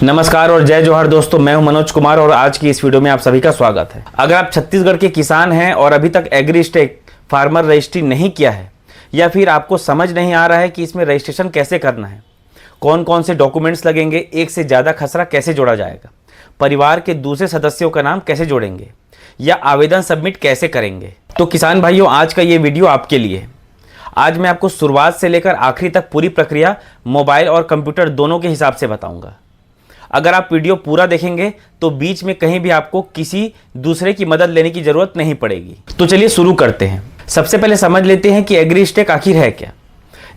नमस्कार और जय जोहर दोस्तों, मैं हूं मनोज कुमार और आज की इस वीडियो में आप सभी का स्वागत है। अगर आप छत्तीसगढ़ के किसान हैं और अभी तक एग्रीस्टेक फार्मर रजिस्ट्री नहीं किया है या फिर आपको समझ नहीं आ रहा है कि इसमें रजिस्ट्रेशन कैसे करना है, कौन कौन से डॉक्यूमेंट्स लगेंगे, एक से ज़्यादा खसरा कैसे जोड़ा जाएगा, परिवार के दूसरे सदस्यों का नाम कैसे जोड़ेंगे या आवेदन सबमिट कैसे करेंगे, तो किसान भाइयों आज का ये वीडियो आपके लिए है। आज मैं आपको शुरुआत से लेकर आखिरी तक पूरी प्रक्रिया मोबाइल और कंप्यूटर दोनों के हिसाब से बताऊंगा। अगर आप वीडियो पूरा देखेंगे तो बीच में कहीं भी आपको किसी दूसरे की मदद लेने की जरूरत नहीं पड़ेगी। तो चलिए शुरू करते हैं। सबसे पहले समझ लेते हैं कि एग्रीस्टेक आखिर है क्या।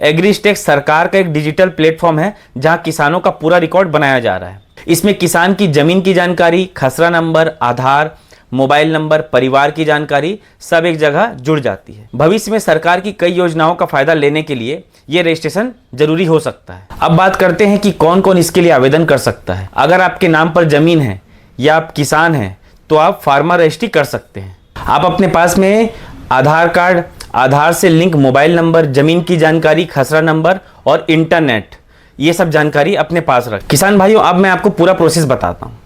एग्रीस्टेक सरकार का एक डिजिटल प्लेटफॉर्म है जहां किसानों का पूरा रिकॉर्ड बनाया जा रहा है। इसमें किसान की जमीन की जानकारी, खसरा नंबर, आधार, मोबाइल नंबर, परिवार की जानकारी सब एक जगह जुड़ जाती है। भविष्य में सरकार की कई योजनाओं का फायदा लेने के लिए ये रजिस्ट्रेशन जरूरी हो सकता है। अब बात करते हैं कि कौन कौन इसके लिए आवेदन कर सकता है। अगर आपके नाम पर जमीन है या आप किसान हैं तो आप फार्मर रजिस्ट्री कर सकते हैं। आप अपने पास में आधार कार्ड, आधार से लिंक मोबाइल नंबर, जमीन की जानकारी, खसरा नंबर और इंटरनेट, ये सब जानकारी अपने पास रख। किसान भाइयों अब मैं आपको पूरा प्रोसेस बताता हूँ।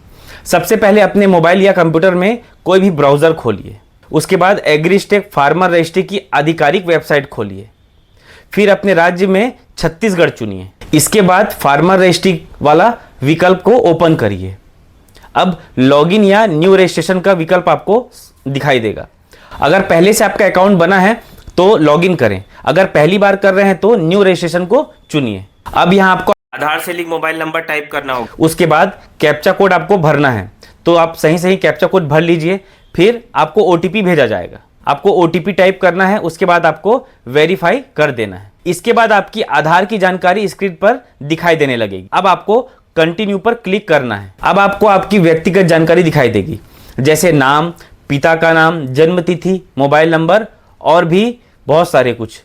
सबसे पहले अपने मोबाइल या कंप्यूटर में कोई भी ब्राउज़र खोलिए। उसके बाद एग्रीस्टेक फार्मर रजिस्ट्री की आधिकारिक वेबसाइट खोलिए। फिर अपने राज्य में छत्तीसगढ़ चुनिए। इसके बाद फार्मर रजिस्ट्री वाला विकल्प को ओपन करिए। अब लॉगिन या न्यू रजिस्ट्रेशन का विकल्प आपको दिखाई देगा। अगर पहले से आपका अकाउंट बना है तो लॉगिन करें, अगर पहली बार कर रहे हैं तो न्यू रजिस्ट्रेशन को चुनिए। अब यहाँ आपको आधार से लिंक मोबाइल नंबर टाइप करना होगा। उसके बाद कैप्चा कोड आपको भरना है, तो आप सही कैप्चा कोड भर लीजिए। फिर आपको ओटीपी भेजा जाएगा, आपको ओटीपी टाइप करना है। उसके बाद आपको वेरीफाई कर देना है। इसके बाद आपकी आधार की जानकारी स्क्रीन पर दिखाई देने लगेगी। अब आपको कंटिन्यू पर क्लिक करना है। अब आपको आपकी व्यक्तिगत जानकारी दिखाई देगी, जैसे नाम, पिता का नाम, जन्म तिथि, मोबाइल नंबर और भी बहुत सारे कुछ।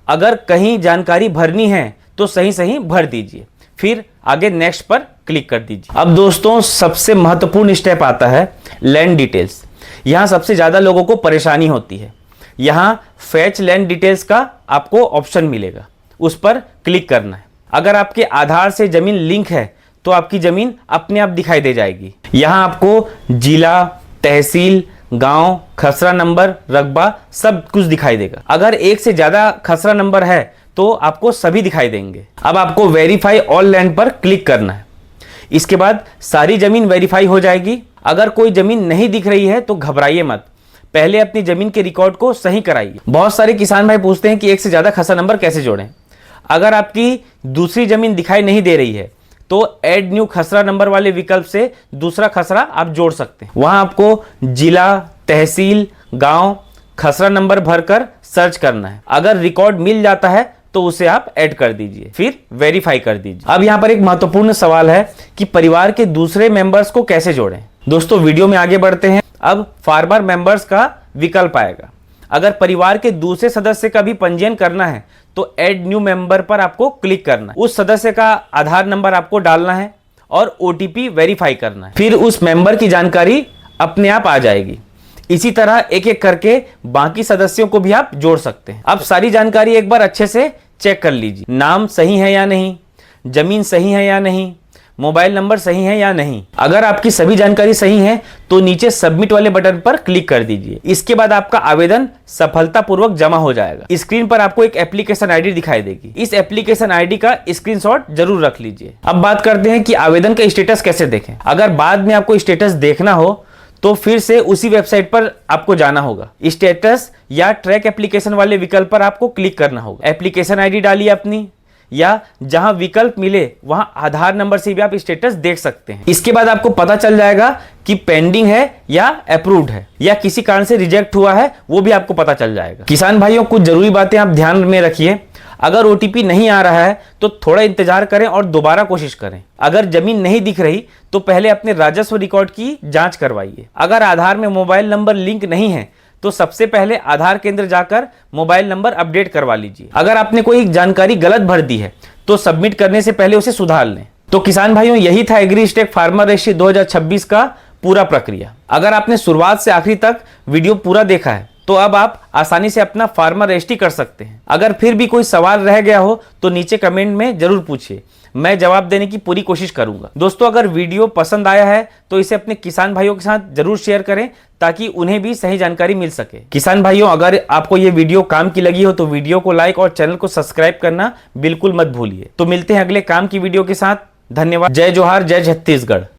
अगर कहीं जानकारी भरनी है तो सही भर दीजिए, फिर आगे नेक्स्ट पर क्लिक कर दीजिए। अब दोस्तों सबसे महत्वपूर्ण स्टेप आता है लैंड डिटेल्स। यहाँ सबसे ज़्यादा लोगों को परेशानी होती है। यहाँ फैच लैंड डिटेल्स का आपको ऑप्शन मिलेगा, उस पर क्लिक करना है। अगर आपके आधार से ज़मीन लिंक है तो आपकी ज़मीन अपने आप दिखाई दे जाएगी। यहाँ आपको जिला, तहसील, गांव, खसरा नंबर, रकबा सब कुछ दिखाई देगा। अगर एक से ज़्यादा खसरा नंबर है तो आपको सभी दिखाई देंगे। अब आपको वेरीफाई ऑल लैंड पर क्लिक करना है। इसके बाद सारी ज़मीन वेरीफाई हो जाएगी। अगर कोई ज़मीन नहीं दिख रही है तो घबराइए मत, पहले अपनी ज़मीन के रिकॉर्ड को सही कराइए। बहुत सारे किसान भाई पूछते हैं कि एक से ज़्यादा खसरा नंबर कैसे जोड़ें। अगर आपकी दूसरी ज़मीन दिखाई नहीं दे रही है तो ऐड न्यू खसरा नंबर वाले विकल्प से दूसरा खसरा आप जोड़ सकते हैं। वहां आपको जिला, तहसील, गांव, खसरा नंबर भरकर सर्च करना है। अगर रिकॉर्ड मिल जाता है तो उसे आप ऐड कर दीजिए, फिर वेरीफाई कर दीजिए। अब यहां पर एक महत्वपूर्ण सवाल है कि परिवार के दूसरे मेंबर्स को कैसे जोड़ें। दोस्तों वीडियो में आगे बढ़ते हैं। अब फार्मर मेंबर्स का विकल्प आएगा। अगर परिवार के दूसरे सदस्य का भी पंजीयन करना है तो ऐड न्यू मेंबर पर आपको क्लिक करना है। उस सदस्य का आधार नंबर आपको डालना है और ओटीपी वेरीफाई करना है। फिर उस मेंबर की जानकारी अपने आप आ जाएगी। इसी तरह एक एक करके बाकी सदस्यों को भी आप जोड़ सकते हैं। अब सारी जानकारी एक बार अच्छे से चेक कर लीजिए। नाम सही है या नहीं, जमीन सही है या नहीं, मोबाइल नंबर सही है या नहीं। अगर आपकी सभी जानकारी सही है तो नीचे सबमिट वाले बटन पर क्लिक कर दीजिए। इसके बाद आपका आवेदन सफलतापूर्वक जमा हो जाएगा। स्क्रीन पर आपको एक एप्लीकेशन आईडी दिखाई देगी। इस एप्लीकेशन आईडी का स्क्रीनशॉट जरूर रख लीजिए। अब बात करते हैं कि आवेदन का स्टेटस कैसे देखें। अगर बाद में आपको स्टेटस देखना हो तो फिर से उसी वेबसाइट पर आपको जाना होगा। स्टेटस या ट्रैक एप्लीकेशन वाले विकल्प पर आपको क्लिक करना होगा। एप्लीकेशन आईडी डालिए अपनी, या जहां विकल्प मिले वहां आधार नंबर से भी आप स्टेटस देख सकते हैं। इसके बाद आपको पता चल जाएगा कि पेंडिंग है या अप्रूव्ड है या किसी कारण से रिजेक्ट हुआ है, वो भी आपको पता चल जाएगा। किसान भाइयों कुछ जरूरी बातें आप ध्यान में रखिए। अगर ओटीपी नहीं आ रहा है तो थोड़ा इंतजार करें और दोबारा कोशिश करें। अगर जमीन नहीं दिख रही तो पहले अपने राजस्व रिकॉर्ड की जांच करवाइए। अगर आधार में मोबाइल नंबर लिंक नहीं है तो सबसे पहले आधार केंद्र जाकर मोबाइल नंबर अपडेट करवा लीजिए। अगर आपने कोई जानकारी गलत भर दी है तो सबमिट करने से पहले उसे सुधार लें। तो किसान भाइयों यही था एग्रीस्टेक फार्मर रजिस्ट्री 2026 का पूरा प्रक्रिया। अगर आपने शुरुआत से आखिरी तक वीडियो पूरा देखा है तो अब आप आसानी से अपना फार्मर रजिस्ट्री कर सकते हैं। अगर फिर भी कोई सवाल रह गया हो तो नीचे कमेंट में जरूर पूछिए, मैं जवाब देने की पूरी कोशिश करूंगा। दोस्तों, अगर वीडियो पसंद आया है तो इसे अपने किसान भाइयों के साथ जरूर शेयर करें ताकि उन्हें भी सही जानकारी मिल सके। किसान भाइयों, अगर आपको ये वीडियो काम की लगी हो तो वीडियो को लाइक और चैनल को सब्सक्राइब करना बिल्कुल मत भूलिए। तो मिलते हैं अगले काम की वीडियो के साथ। धन्यवाद। जय जोहार, जय छत्तीसगढ़।